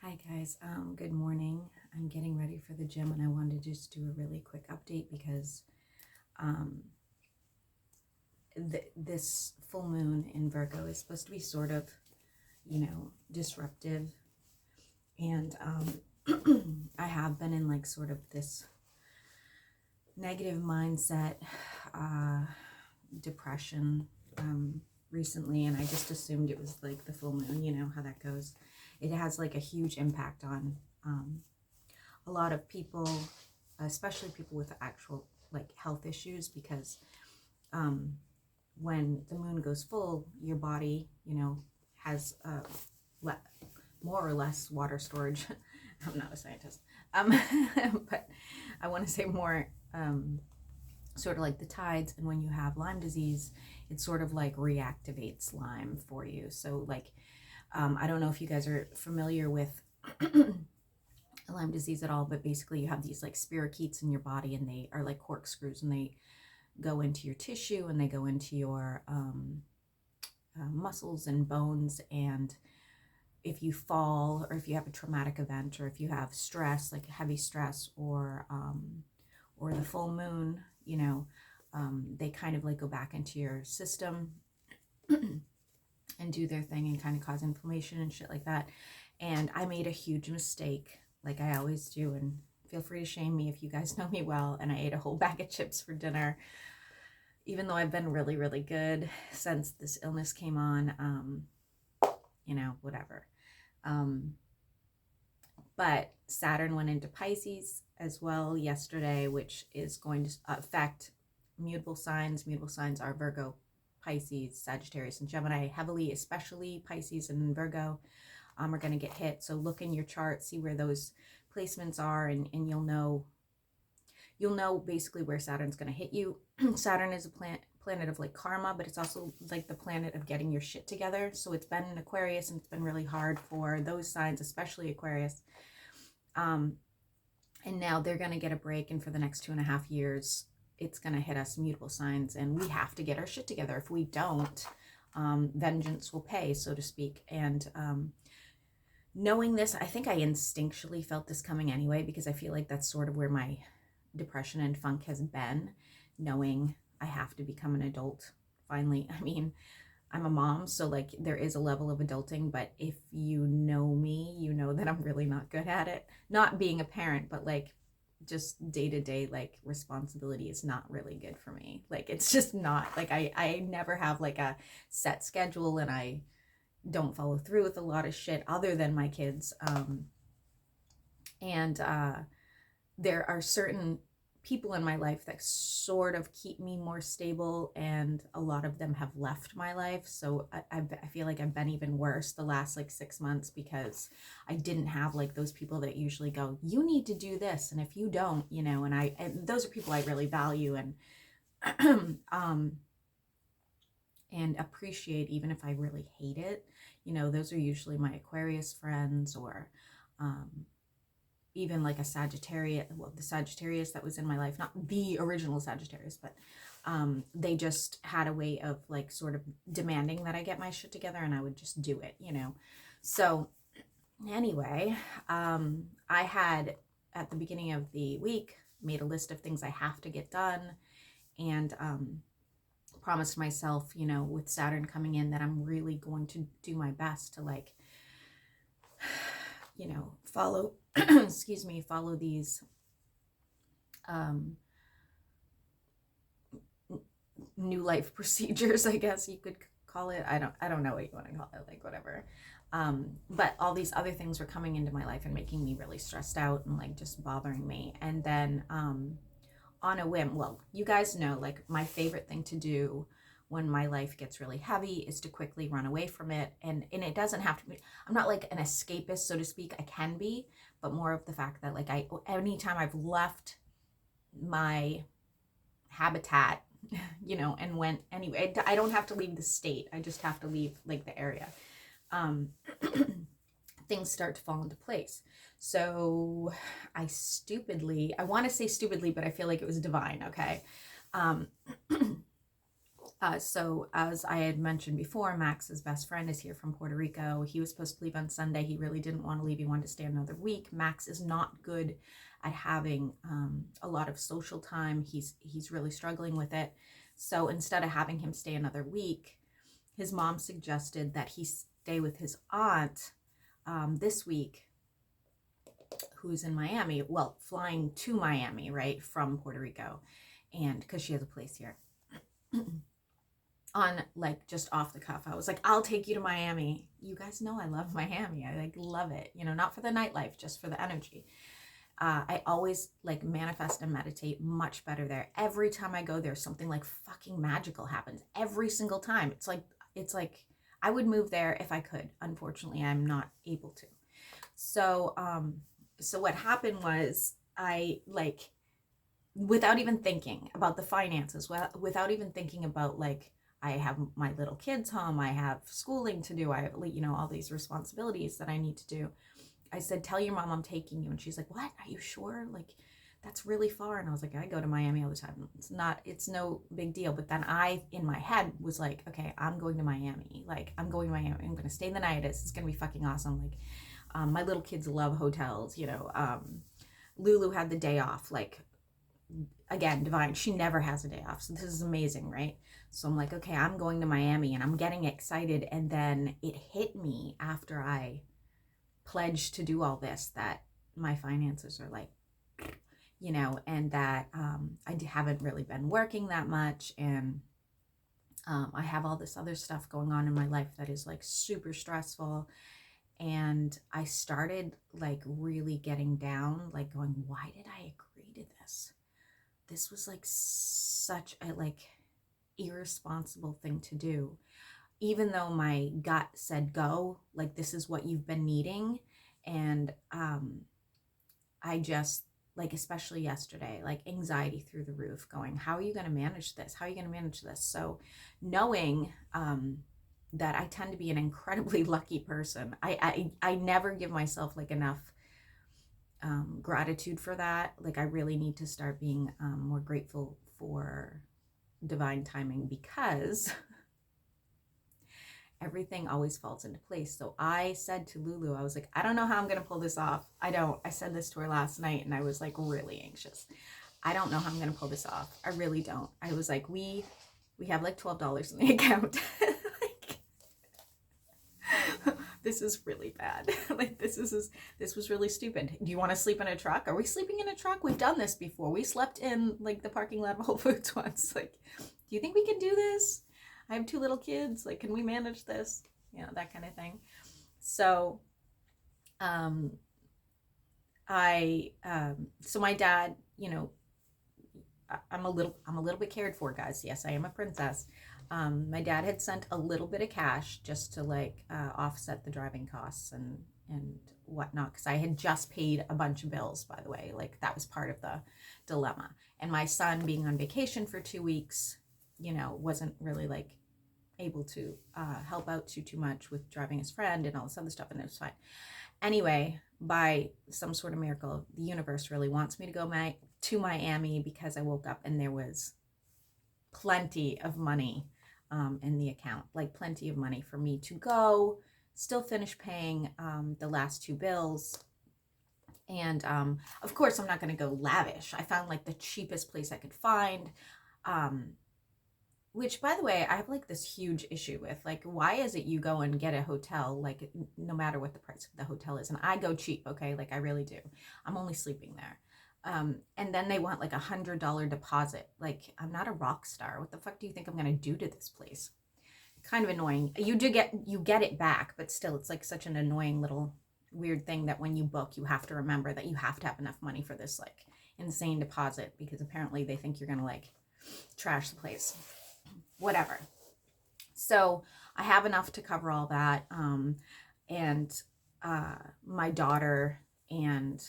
Hi guys, good morning. I'm getting ready for the gym and I wanted to just do a really quick update because um, this full moon in Virgo is supposed to be sort of, disruptive. And I have been in like sort of this negative mindset, uh, depression recently, and I just assumed it was like the full moon, you know how that goes. It has like a huge impact on a lot of people, especially people with actual like health issues, because um, when the moon goes full, your body, has le- more or less water storage. I'm not a scientist, um, but I want to say more, sort of like the tides. And when you have Lyme disease, it sort of like reactivates Lyme for you. So like, I don't know if you guys are familiar with Lyme disease at all, but basically you have these like spirochetes in your body, and they are like corkscrews, and they go into your tissue and they go into your muscles and bones. And if you fall, or if you have a traumatic event, or if you have stress, like heavy stress, or the full moon, they kind of like go back into your system and do their thing and kind of cause inflammation and shit like that. And I made a huge mistake, like I always do, and feel free to shame me if you guys know me well. And I ate a whole bag of chips for dinner, even though I've been really, really good since this illness came on, whatever. Um, but Saturn went into Pisces as well yesterday, which is going to affect mutable signs. Mutable signs are Virgo, Pisces, Sagittarius, and Gemini heavily, especially Pisces and Virgo are going to get hit. So look in your chart, see where those placements are, and you'll know basically where Saturn's going to hit you. Saturn is a planet of like karma, but it's also like the planet of getting your shit together. So it's been in Aquarius, and it's been really hard for those signs, especially Aquarius. And now they're going to get a break, and for the next 2.5 years, it's going to hit us mutable signs, and we have to get our shit together. If we don't, vengeance will pay, so to speak. And knowing this, I think I instinctually felt this coming anyway, because I feel like that's sort of where my depression and funk has been, knowing I have to become an adult finally. I mean, I'm a mom, so like there is a level of adulting, but if you know me, you know that I'm really not good at it. Not being a parent, but like just day to day like responsibility is not really good for me. Like it's just not, like I never have like a set schedule, and I don't follow through with a lot of shit other than my kids. And there are certain people in my life that sort of keep me more stable, and a lot of them have left my life. So I feel like I've been even worse the last like 6 months, because I didn't have like those people that usually go, you need to do this, and if you don't, and those are people I really value and and appreciate, even if I really hate it. Those are usually my Aquarius friends, or even like a Sagittarius, well, the Sagittarius that was in my life, not the original Sagittarius, but they just had a way of like sort of demanding that I get my shit together, and I would just do it. So anyway, I had at the beginning of the week made a list of things I have to get done, and promised myself, with Saturn coming in, that I'm really going to do my best to like, follow, excuse me, follow these new life procedures, I guess you could call it. I don't know what you want to call it, like whatever. But all these other things were coming into my life and making me really stressed out and like just bothering me. And then on a whim, well, you guys know, like my favorite thing to do when my life gets really heavy is to quickly run away from it. And it doesn't have to be, I'm not like an escapist, so to speak. I can be, but more of the fact that like anytime I've left my habitat, and went anyway, I don't have to leave the state. I just have to leave like the area. Things start to fall into place. So I want to say stupidly, but I feel like it was divine. Okay. So as I had mentioned before, Max's best friend is here from Puerto Rico. He was supposed to leave on Sunday. He really didn't want to leave. He wanted to stay another week. Max is not good at having a lot of social time. He's really struggling with it. So instead of having him stay another week, his mom suggested that he stay with his aunt this week, who's in Miami. Well, flying to Miami, right, from Puerto Rico, and because she has a place here. On like just off the cuff, I was like, I'll take you to Miami. You guys know I love Miami. I like love it, you know, not for the nightlife, just for the energy. I always like manifest and meditate much better there. Every time I go there, something like fucking magical happens every single time. It's like I would move there if I could. Unfortunately, I'm not able to. So so what happened was, I like, without even thinking about the finances, without even thinking about like, I have my little kids home, I have schooling to do, I have, you know, all these responsibilities that I need to do. I said, tell your mom I'm taking you. And she's like, what? Are you sure? Like, that's really far. And I was like, I go to Miami all the time. It's no big deal. But then I, in my head, was like, okay, I'm going to Miami. Like, I'm going to Miami. I'm going to stay the night. It's going to be fucking awesome. Like, my little kids love hotels, you know. Lulu had the day off. Like, again, divine, she never has a day off, so this is amazing, right? So I'm like, okay, I'm going to Miami, and I'm getting excited. And then it hit me after I pledged to do all this that my finances are like, you know, and that I haven't really been working that much, and I have all this other stuff going on in my life that is like super stressful. And I started like really getting down, like going, why did I agree to this? This was like such a like irresponsible thing to do. Even though my gut said go, like, this is what you've been needing. And I just, like, especially yesterday, like, anxiety through the roof, going, how are you going to manage this? How are you going to manage this? So knowing that I tend to be an incredibly lucky person, I never give myself like enough gratitude for that. Like, I really need to start being more grateful for divine timing, because everything always falls into place. So I said to Lulu, I was like, I don't know how I'm going to pull this off. I said this to her last night, and I was like really anxious. I don't know how I'm going to pull this off. I really don't. I was like, we have like $12 in the account. Like, this is really bad. Like, this was really stupid. Do you want to sleep in a truck? Are we sleeping in a truck? We've done this before. We slept in like the parking lot of Whole Foods once. Like, do you think we can do this? I have 2 little kids. Like, can we manage this? You know, that kind of thing. So, so my dad, you know, I'm a little bit cared for, guys. Yes, I am a princess. My dad had sent a little bit of cash just to like offset the driving costs and whatnot, because I had just paid a bunch of bills, by the way. Like, that was part of the dilemma. And my son being on vacation for 2 weeks, you know, wasn't really like able to help out too much with driving his friend and all this other stuff, and it was fine. Anyway, by some sort of miracle, the universe really wants me to go to Miami, because I woke up and there was plenty of money in the account, like plenty of money for me to go, still finish paying the last 2 bills. And of course, I'm not going to go lavish. I found like the cheapest place I could find, which, by the way, I have like this huge issue with. Like, why is it you go and get a hotel, like, no matter what the price of the hotel is? And I go cheap, okay? Like, I really do. I'm only sleeping there. And then they want like $100 deposit. Like, I'm not a rock star. What the fuck do you think I'm going to do to this place? Kind of annoying. You get it back, but still, it's like such an annoying little weird thing that when you book, you have to remember that you have to have enough money for this like insane deposit, because apparently they think you're going to like trash the place. Whatever. So I have enough to cover all that. And my daughter and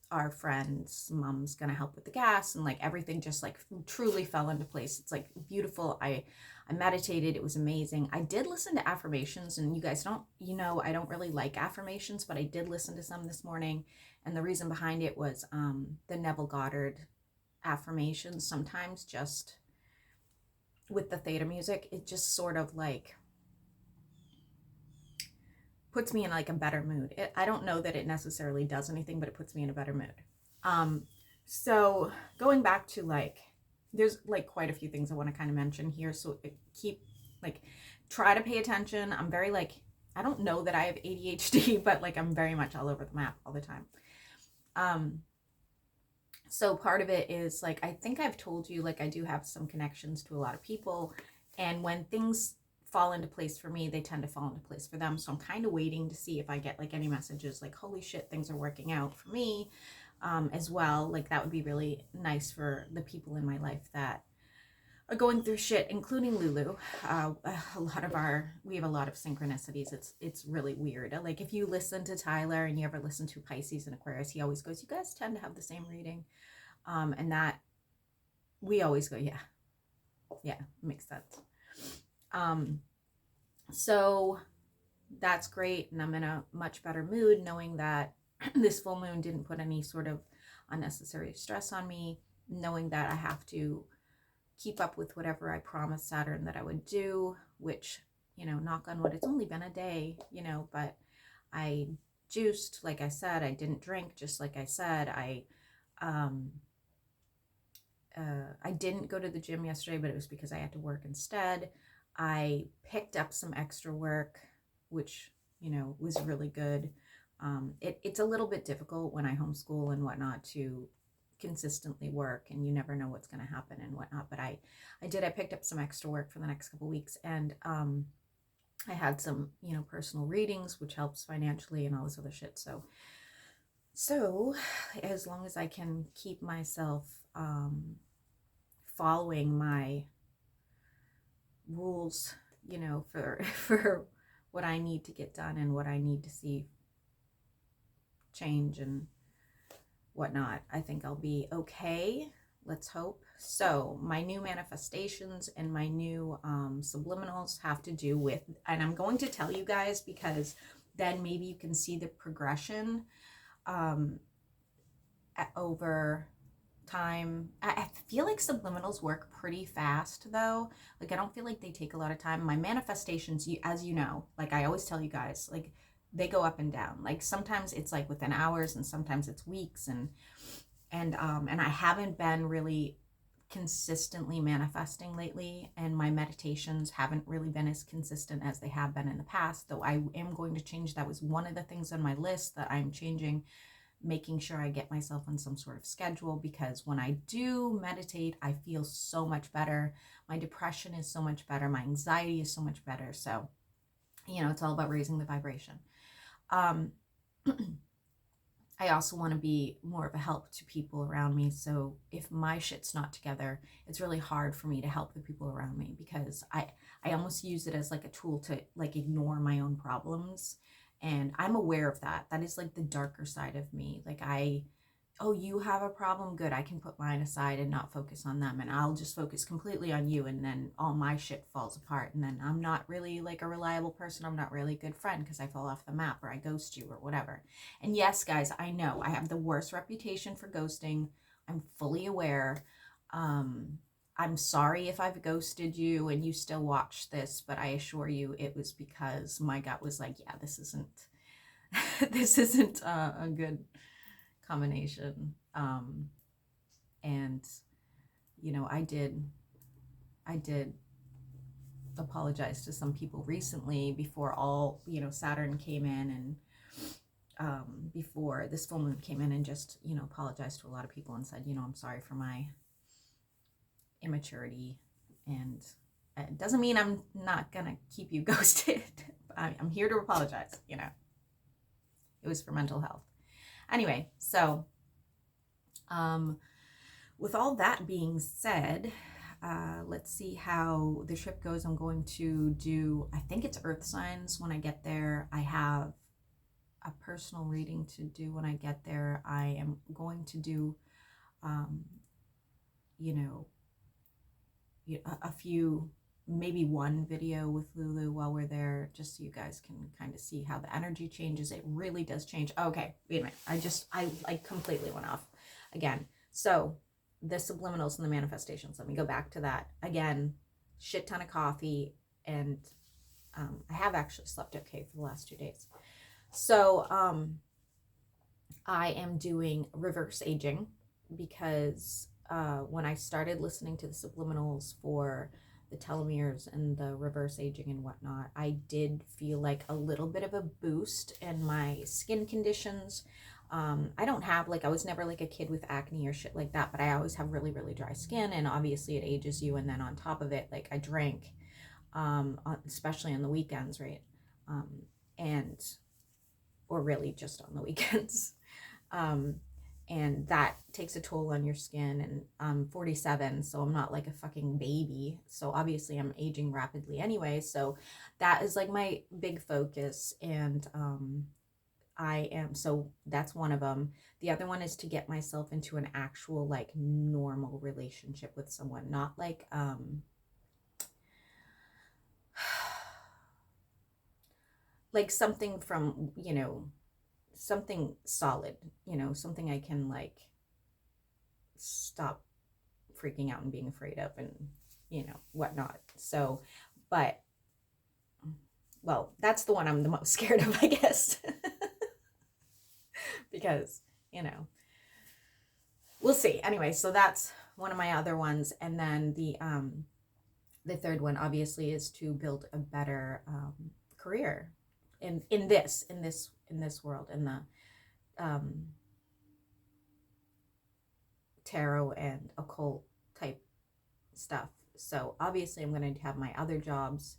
our friend's mom's gonna help with the gas, and like everything just like truly fell into place. It's like beautiful. I meditated. It was amazing. I did listen to affirmations, and you guys don't, you know, I don't really like affirmations, but I did listen to some this morning. And the reason behind it was the Neville Goddard affirmations sometimes just with the theta music, it just sort of like puts me in like a better mood. I don't know that it necessarily does anything, but it puts me in a better mood. So going back to like, there's like quite a few things I want to kind of mention here. So try to pay attention. I'm very like, I don't know that I have ADHD, but like I'm very much all over the map all the time. So part of it is like, I think I've told you, like I do have some connections to a lot of people, and when things fall into place for me, they tend to fall into place for them. So I'm kind of waiting to see if I get like any messages like, holy shit, things are working out for me as well. Like that would be really nice for the people in my life that are going through shit, including Lulu. We have a lot of synchronicities. It's really weird. Like if you listen to Tyler and you ever listen to Pisces and Aquarius, he always goes, you guys tend to have the same reading. And that we always go, yeah, makes sense. So that's great. And I'm in a much better mood knowing that this full moon didn't put any sort of unnecessary stress on me, knowing that I have to keep up with whatever I promised Saturn that I would do, which, you know, knock on wood, it's only been a day, you know, but I juiced, like I said. I didn't drink, just like I said. I didn't go to the gym yesterday, but it was because I had to work instead. I picked up some extra work, which, you know, was really good. It's a little bit difficult when I homeschool and whatnot to consistently work, and you never know what's going to happen and whatnot. But I picked up some extra work for the next couple weeks, and I had some, you know, personal readings, which helps financially and all this other shit. So as long as I can keep myself following my rules, you know, for what I need to get done and what I need to see change and whatnot, I think I'll be okay. Let's hope. So my new manifestations and my new subliminals have to do with, and I'm going to tell you guys because then maybe you can see the progression over time. I feel like subliminals work pretty fast though. Like I don't feel like they take a lot of time. My manifestations, as you know, like I always tell you guys, like they go up and down. Like sometimes it's like within hours and sometimes it's weeks, and I haven't been really consistently manifesting lately, and my meditations haven't really been as consistent as they have been in the past, though I am going to change. That was one of the things on my list that I'm changing, making sure I get myself on some sort of schedule, because when I do meditate, I feel so much better. My depression is so much better. My anxiety is so much better. So, you know, it's all about raising the vibration. I also want to be more of a help to people around me. So if my shit's not together, it's really hard for me to help the people around me, because I almost use it as like a tool to like ignore my own problems. And I'm aware of that. That is like the darker side of me. Like oh, you have a problem? Good. I can put mine aside and not focus on them. And I'll just focus completely on you. And then all my shit falls apart. And then I'm not really like a reliable person. I'm not really a good friend because I fall off the map or I ghost you or whatever. And yes, guys, I know I have the worst reputation for ghosting. I'm fully aware. I'm sorry if I've ghosted you and you still watch this, but I assure you it was because my gut was like, yeah, this isn't a good combination. And you know, I did apologize to some people recently before all, you know, Saturn came in, and before this full moon came in, and just, you know, apologized to a lot of people and said, you know, I'm sorry for my immaturity, and it doesn't mean I'm not gonna keep you ghosted. I'm here to apologize, you know. It was for mental health. Anyway, so with all that being said, let's see how the trip goes. I'm going to do, I think it's earth signs when I get there. I have a personal reading to do when I get there. I am going to do, you know, a few, maybe one video with Lulu while we're there, just so you guys can kind of see how the energy changes. It really does change. Okay, wait a minute. I completely went off again. So the subliminals and the manifestations, let me go back to that again. shit ton of coffee, and I have actually slept okay for the last 2 days. So I am doing reverse aging because when I started listening to the subliminals for the telomeres and the reverse aging and whatnot, I did feel like a little bit of a boost in my skin conditions. I don't have, like, I was never like a kid with acne or shit like that, but I always have really, really dry skin, and obviously it ages you. And then on top of it, like, I drank, especially on the weekends, right? And, or really just on the weekends. And that takes a toll on your skin. And I'm 47, so I'm not like a fucking baby. So obviously I'm aging rapidly anyway. So that is like my big focus. And so that's one of them. The other one is to get myself into an actual like normal relationship with someone, not like, like something from, something solid, something I can like stop freaking out and being afraid of, and whatnot. So, but, well, that's the one I'm the most scared of, I guess. Because we'll see. Anyway, so that's one of my other ones. And then the third one obviously is to build a better career in this world, in the tarot and occult type stuff. So obviously I'm going to have my other jobs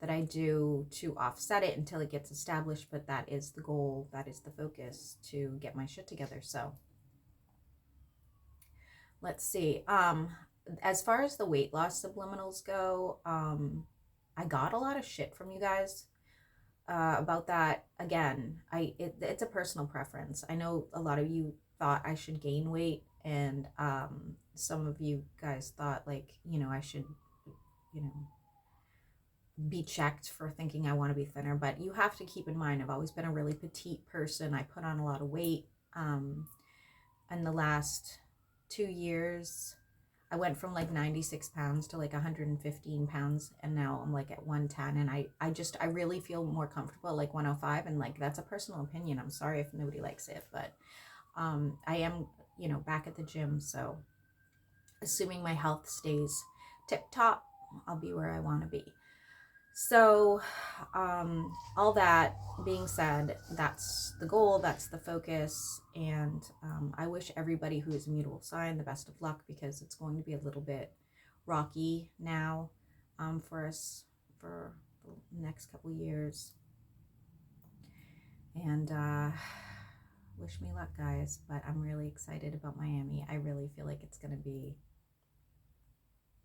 that I do to offset it until it gets established, but that is the goal, that is the focus, to get my shit together. So let's see. As far as the weight loss subliminals go, I got a lot of shit from you guys about that. Again, it's a personal preference. I know a lot of you thought I should gain weight, and some of you guys thought, like, I should, be checked for thinking I want to be thinner. But you have to keep in mind, I've always been a really petite person. I put on a lot of weight. In the last 2 years, I went from like 96 pounds to like 115 pounds, and now I'm like at 110, and I really feel more comfortable at like 105, and like, that's a personal opinion. I'm sorry if nobody likes it, but I am, back at the gym. So assuming my health stays tip top, I'll be where I want to be. So all that being said, that's the goal, that's the focus. And I wish everybody who is a mutable sign the best of luck, because it's going to be a little bit rocky now for us for the next couple years. And wish me luck, guys. But I'm really excited about Miami. I really feel like it's going to be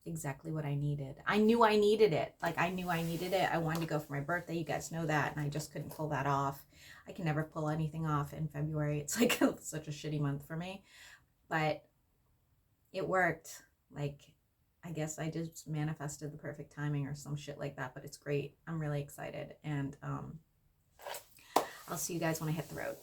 exactly what I needed. I knew I needed it. Like, I knew I needed it. I wanted to go for my birthday. You guys know that. And I just couldn't pull that off. I can never pull anything off in February. It's like such a shitty month for me. But it worked. Like, I guess I just manifested the perfect timing or some shit like that. But it's great. I'm really excited. And I'll see you guys when I hit the road.